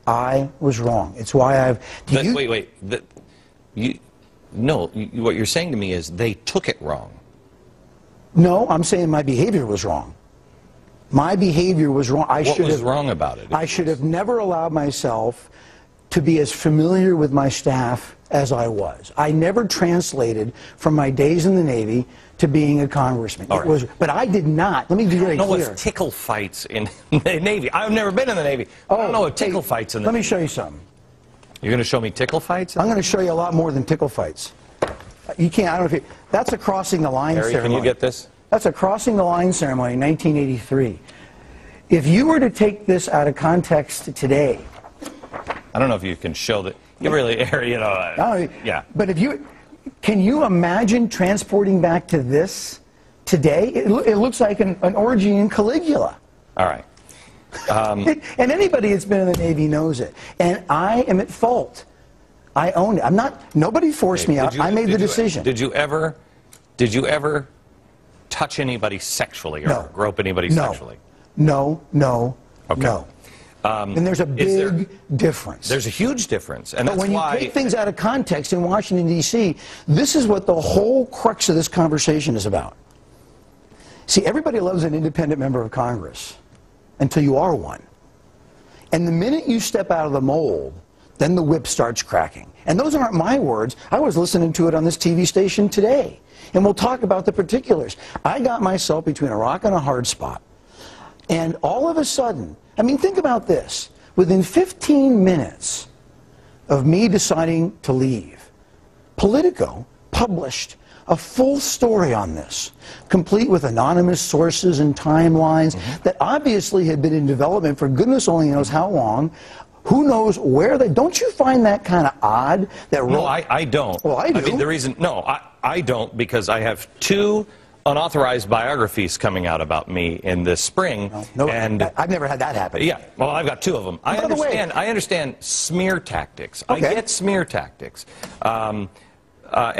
I was wrong. It's why I've... Wait. What you're saying to me is they took it wrong. No, I'm saying my behavior was wrong. My behavior was wrong. What was wrong about it? I should have never allowed myself to be as familiar with my staff as I was. I never translated from my days in the Navy to being a congressman. But I did not. Let me be very clear. I don't know what tickle fights in the Navy. I've never been in the Navy. I don't know what tickle fights in the Navy. Let me show you something. You're going to show me tickle fights? I'm going to show you a lot more than tickle fights. You can't. I don't know if you. That's a crossing the line ceremony. Can you get this? That's a crossing the line ceremony in 1983. If you were to take this out of context today, I don't know if you can show that. You really, yeah. But can you imagine transporting back to this today? It looks like an orgy in Caligula. All right. And anybody that's been in the Navy knows it. And I am at fault. I own it. I'm not. Nobody forced me out. I made the decision. Did you ever touch anybody sexually or grope anybody sexually? No. Okay. No. And there's a big difference. There's a huge difference. And but when you take things out of context in Washington, D.C., this is what the whole crux of this conversation is about. See, everybody loves an independent member of Congress until you are one. And the minute you step out of the mold, then the whip starts cracking. And those aren't my words. I was listening to it on this TV station today. And we'll talk about the particulars. I got myself between a rock and a hard spot. And all of a sudden, I mean, think about this. Within 15 minutes of me deciding to leave, Politico published a full story on this, complete with anonymous sources and timelines that obviously had been in development for goodness only knows how long. Who knows where they... Don't you find that kind of odd? No, I don't. Well, I do. I mean, the reason... No, I don't, because I have 2 unauthorized biographies coming out about me in this spring. No, and I've never had that happen. Yeah, well, I've got 2 of them. I understand smear tactics. Okay. I get smear tactics. And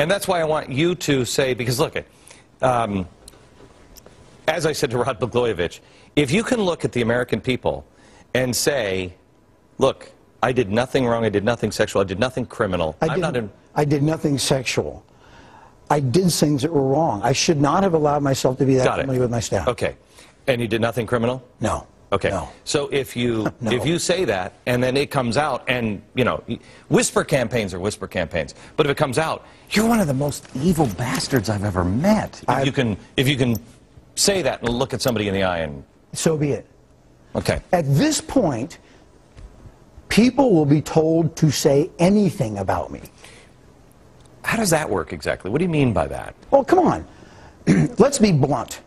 that's why I want you to say, because look, as I said to Rod Blagojevich, if you can look at the American people and say, look, I did nothing wrong, I did nothing sexual, I did nothing criminal. I did nothing sexual. I did things that were wrong. I should not have allowed myself to be that familiar with my staff. Okay. And you did nothing criminal? No. Okay. No. So if you if you say that and then it comes out, and you know, whisper campaigns are whisper campaigns, but if it comes out, you're one of the most evil bastards I've ever met. If you can say that and look at somebody in the eye, and so be it. Okay. At this point, people will be told to say anything about me. How does that work exactly? What do you mean by that? Well, come on. Let's be blunt.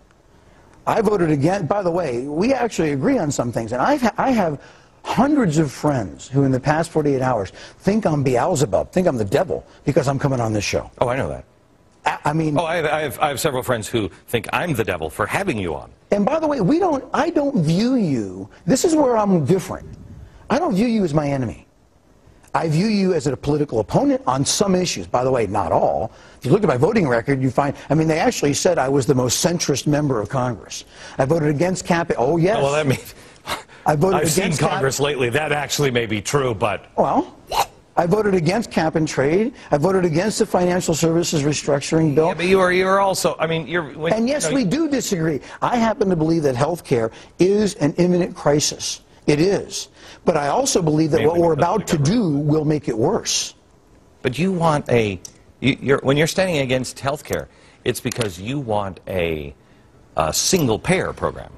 I voted against... By the way, we actually agree on some things. And I have hundreds of friends who in the past 48 hours think I'm Beelzebub, think I'm the devil, because I'm coming on this show. Oh, I know that. I mean... Oh, I have several friends who think I'm the devil for having you on. And by the way, I don't view you... This is where I'm different. I don't view you as my enemy. I view you as a political opponent on some issues. By the way, not all. If you look at my voting record, you find, I mean, they actually said I was the most centrist member of Congress. I voted against cap. Oh, yes. Well, that means I've seen Congress lately. That actually may be true, but... Well, I voted against cap and trade. I voted against the financial services restructuring bill. Yeah, but you're also, I mean, And yes, we do disagree. I happen to believe that health care is an imminent crisis. It is. But I also believe that what we're about to do will make it worse. But you want when you're standing against health care, it's because you want a single-payer program.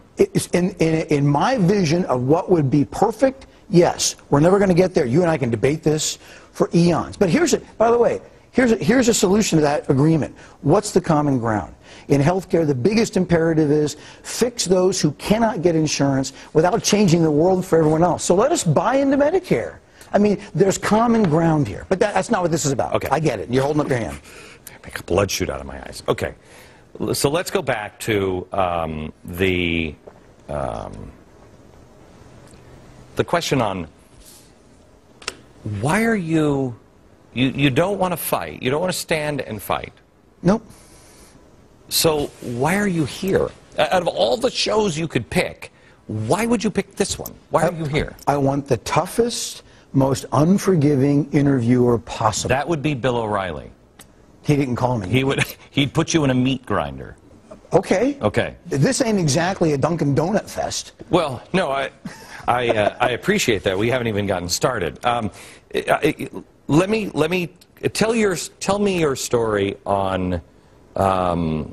In my vision of what would be perfect, yes. We're never going to get there. You and I can debate this for eons. But by the way, here's a solution to that agreement. What's the common ground? In healthcare, the biggest imperative is fix those who cannot get insurance without changing the world for everyone else. So let us buy into Medicare. I mean, there's common ground here. But that's not what this is about. Okay. I get it. You're holding up your hand. Make a blood shoot out of my eyes. Okay. So let's go back to the question on why are you don't want to fight. You don't want to stand and fight. Nope. So why are you here? Out of all the shows you could pick, why would you pick this one? Why are you here? I want the toughest, most unforgiving interviewer possible. That would be Bill O'Reilly. He didn't call me. He'd put you in a meat grinder. Okay. Okay. This ain't exactly a Dunkin' Donut fest. Well, no, I appreciate that. We haven't even gotten started. Let me tell me your story on Rahm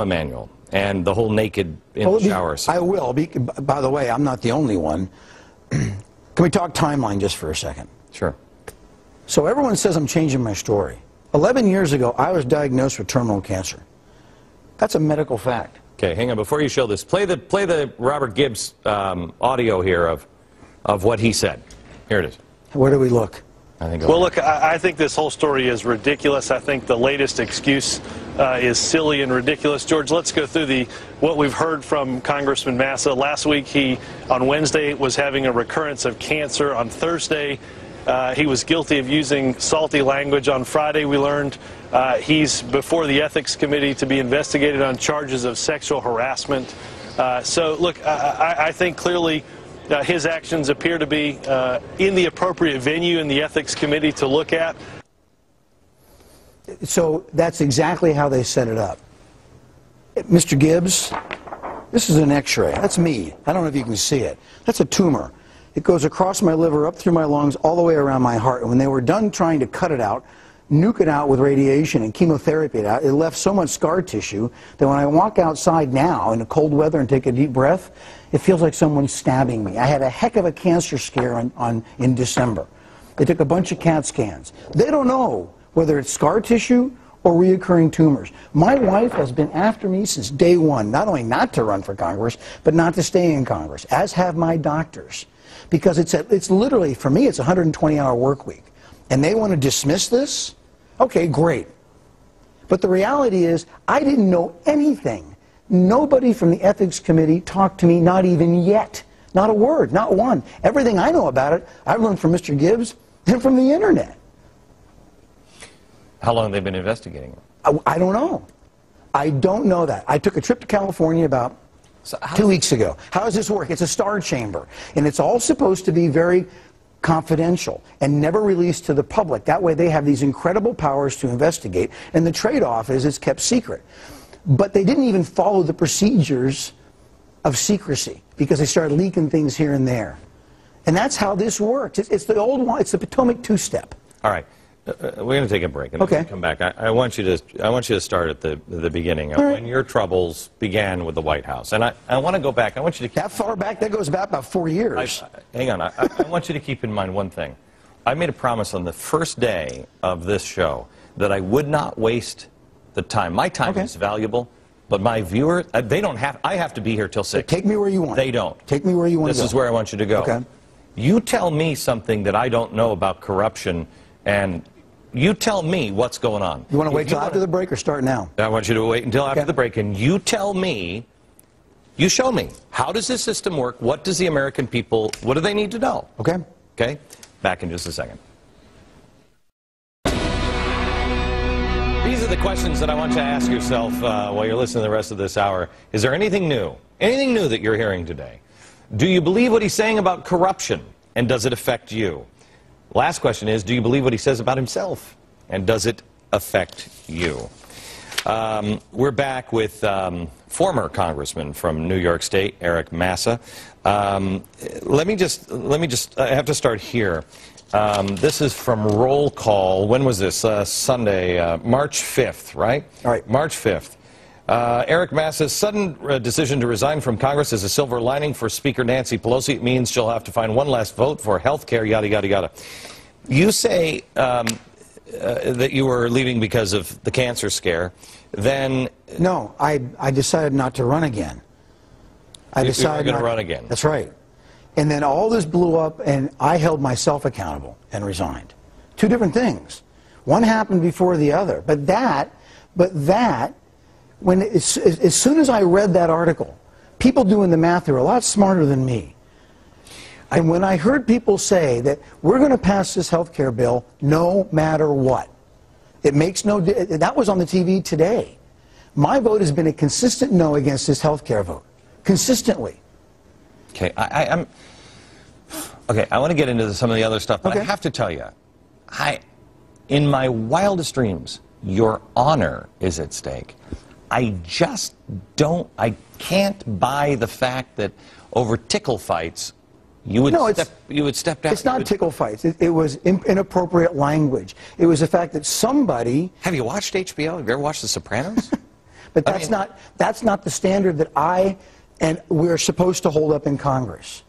Emanuel and the whole naked in the showers. I will. By the way, I'm not the only one. Can we talk timeline just for a second? Sure. So everyone says I'm changing my story. 11 years ago, I was diagnosed with terminal cancer. That's a medical fact. Okay, hang on. Before you show this, play the Robert Gibbs audio here of what he said. Here it is. Where do we look? Well, look, I think this whole story is ridiculous. I think the latest excuse is silly and ridiculous. George, let's go through what we've heard from Congressman Massa. Last week, on Wednesday, was having a recurrence of cancer. On Thursday, he was guilty of using salty language. On Friday, we learned he's before the Ethics Committee to be investigated on charges of sexual harassment. So, look, I think clearly his actions appear to be in the appropriate venue in the Ethics Committee to look at. So that's exactly how they set it up. Mr. Gibbs, this is an x-ray. That's me. I don't know if you can see it. That's a tumor. It goes across my liver, up through my lungs, all the way around my heart. And when they were done trying to cut it out, nuke it out with radiation and chemotherapy, it left so much scar tissue that when I walk outside now in the cold weather and take a deep breath, it feels like someone's stabbing me. I had a heck of a cancer scare in December. They took a bunch of CAT scans. They don't know whether it's scar tissue or reoccurring tumors. My wife has been after me since day one, not only not to run for Congress, but not to stay in Congress, as have my doctors. Because it's literally, for me, it's a 120-hour work week. And they want to dismiss this? Okay, great. But the reality is, I didn't know anything. Nobody from the Ethics Committee talked to me, not even yet. Not a word, not one. Everything I know about it, I learned from Mr. Gibbs and from the internet. How long have they been investigating it? I don't know. I don't know that. I took a trip to California about 2 weeks ago. How does this work? It's a star chamber. And it's all supposed to be very confidential and never released to the public. That way they have these incredible powers to investigate. And the trade-off is it's kept secret. But they didn't even follow the procedures of secrecy because they started leaking things here and there. And that's how this works. It's the old one. It's the Potomac two-step. All right. We're going to take a break and then come back. I want you to start at the beginning of when your troubles began with the White House. And I want to go back. I want you to that far back. That goes back about 4 years. Hang on. I want you to keep in mind one thing. I made a promise on the first day of this show that I would not waste the time. My time is valuable, but my viewers, they don't have. I have to be here till 6. Take me where you want. They don't. Take me where you want to go. This is where I want you to go. Okay. You tell me something that I don't know about corruption, and you tell me what's going on. You want to wait till after the break or start now? I want you to wait until after the break, and you tell me, you show me, how does this system work? What does the American people, what do they need to know? Okay. Okay? Back in just a second. These are the questions that I want you to ask yourself while you're listening to the rest of this hour. Is there anything new? Anything new that you're hearing today? Do you believe what he's saying about corruption, and does it affect you? Last question is, do you believe what he says about himself? And does it affect you? We're back with former Congressman from New York State, Eric Massa. Let me just, I have to start here. This is from Roll Call. When was this? Sunday, March 5th, right? All right. March 5th. Eric Massa's sudden decision to resign from Congress is a silver lining for Speaker Nancy Pelosi. It means she'll have to find one last vote for health care, yada, yada, yada. You say that you were leaving because of the cancer scare. Then... No, I decided not to run again. I decided you were going to run again. That's right. And then all this blew up, and I held myself accountable and resigned. Two different things. One happened before the other. But that... As soon as I read that article, people doing the math are a lot smarter than me. And when I heard people say that we're going to pass this health care bill no matter what, it makes no difference. That was on the TV today. My vote has been a consistent no against this health care vote. Consistently. Okay, Okay, I want to get into some of the other stuff, but I Okay. have to tell you, in my wildest dreams, your honor is at stake. I just don't, I can't buy the fact that over tickle fights, you would, you would step down. It's not tickle fights. It was inappropriate language. It was the fact that somebody... Have you watched HBO? Have you ever watched The Sopranos? But that's not the standard that we're supposed to hold up in Congress.